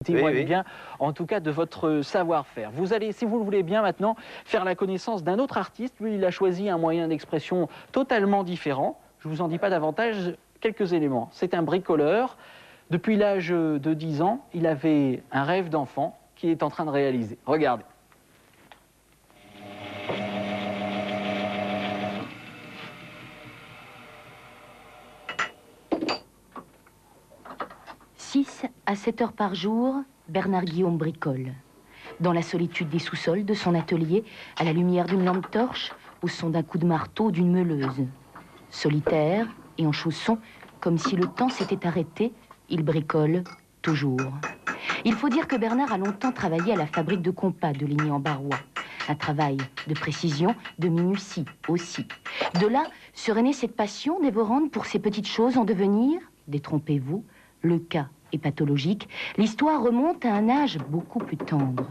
Témoigne bien, en tout cas, de votre savoir-faire. Vous allez, si vous le voulez bien maintenant, faire la connaissance d'un autre artiste. Lui, il a choisi un moyen d'expression totalement différent. Je ne vous en dis pas davantage, quelques éléments. C'est un bricoleur. Depuis l'âge de 10 ans, il avait un rêve d'enfant qu'il est en train de réaliser. Regardez. « 6 à 7 heures par jour, Bernard Guillaume bricole. Dans la solitude des sous-sols de son atelier, à la lumière d'une lampe torche, au son d'un coup de marteau d'une meuleuse. Solitaire et en chaussons, comme si le temps s'était arrêté, il bricole toujours. Il faut dire que Bernard a longtemps travaillé à la fabrique de compas de Ligny-en-Barrois. Un travail de précision, de minutie aussi. De là serait née cette passion dévorante pour ces petites choses en devenir, détrompez-vous, le cas est pathologique, l'histoire remonte à un âge beaucoup plus tendre.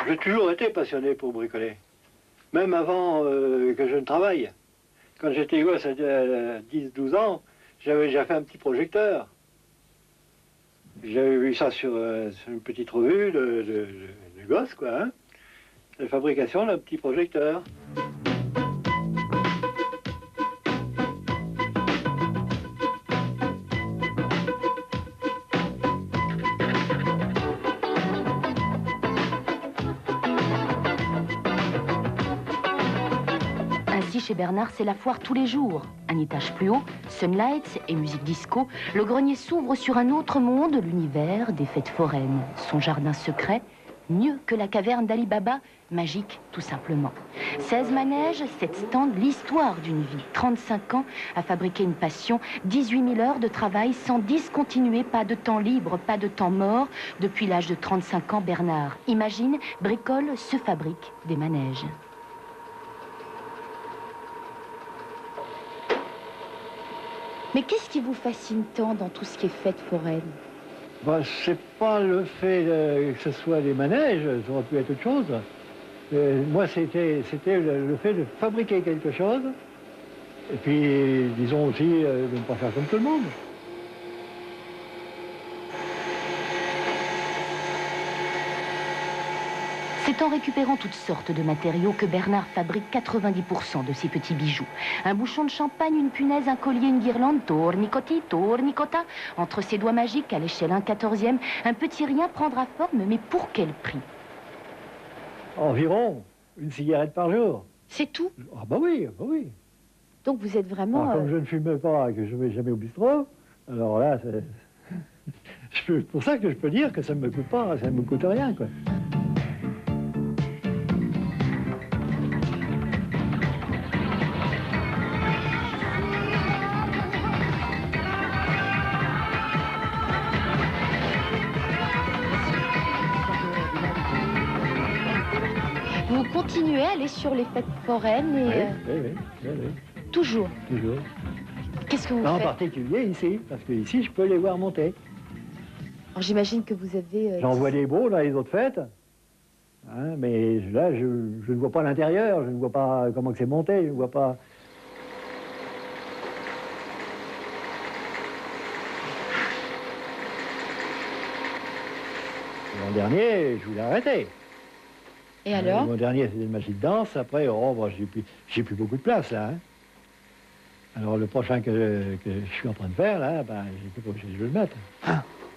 J'ai toujours été passionné pour bricoler, même avant que je ne travaille. Quand j'étais gosse à 10-12 ans, j'avais déjà fait un petit projecteur. J'avais vu ça sur une petite revue de gosse, quoi, hein, la fabrication d'un petit projecteur. Ainsi, chez Bernard, c'est la foire tous les jours. Un étage plus haut, sunlights et musique disco, le grenier s'ouvre sur un autre monde, l'univers des fêtes foraines. Son jardin secret, mieux que la caverne d'Ali Baba, magique tout simplement. 16 manèges, 7 stands, l'histoire d'une vie. 35 ans à fabriquer une passion, 18 000 heures de travail sans discontinuer, pas de temps libre, pas de temps mort. Depuis l'âge de 35 ans, Bernard imagine, bricole, se fabrique des manèges. Mais qu'est-ce qui vous fascine tant dans tout ce qui est fête foraine? Ben, c'est pas le fait que ce soit des manèges, ça aurait pu être autre chose. Moi, c'était le fait de fabriquer quelque chose, et puis, disons aussi, de ne pas faire comme tout le monde. C'est en récupérant toutes sortes de matériaux que Bernard fabrique 90% de ses petits bijoux. Un bouchon de champagne, une punaise, un collier, une guirlande, tournicoti, tournicota. Entre ses doigts magiques, à l'échelle 1/14e, un petit rien prendra forme, mais pour quel prix? Environ une cigarette par jour. C'est tout? Ah bah oui, bah oui. Donc vous êtes vraiment... Alors, comme je ne fume pas et que je ne vais jamais au bistrot, alors là, c'est pour ça que je peux dire que ça ne me coûte pas, ça ne me coûte rien, quoi. Vous continuez à aller sur les fêtes foraines et... Oui. Toujours? Toujours. Qu'est-ce que vous En faites? particulier ici, parce que ici, je peux les voir monter. Alors j'imagine que vous avez... J'en vois des beaux dans les autres fêtes, hein, mais là, je ne vois pas l'intérieur, je ne vois pas comment c'est monté, je ne vois pas... L'an dernier, je voulais arrêter. Et alors? L'an dernier, c'était une machine de danse. Après, oh, bon, j'ai plus beaucoup de place, là. Hein. Alors, le prochain que je suis en train de faire, là, ben, j'étais pas obligé de le mettre.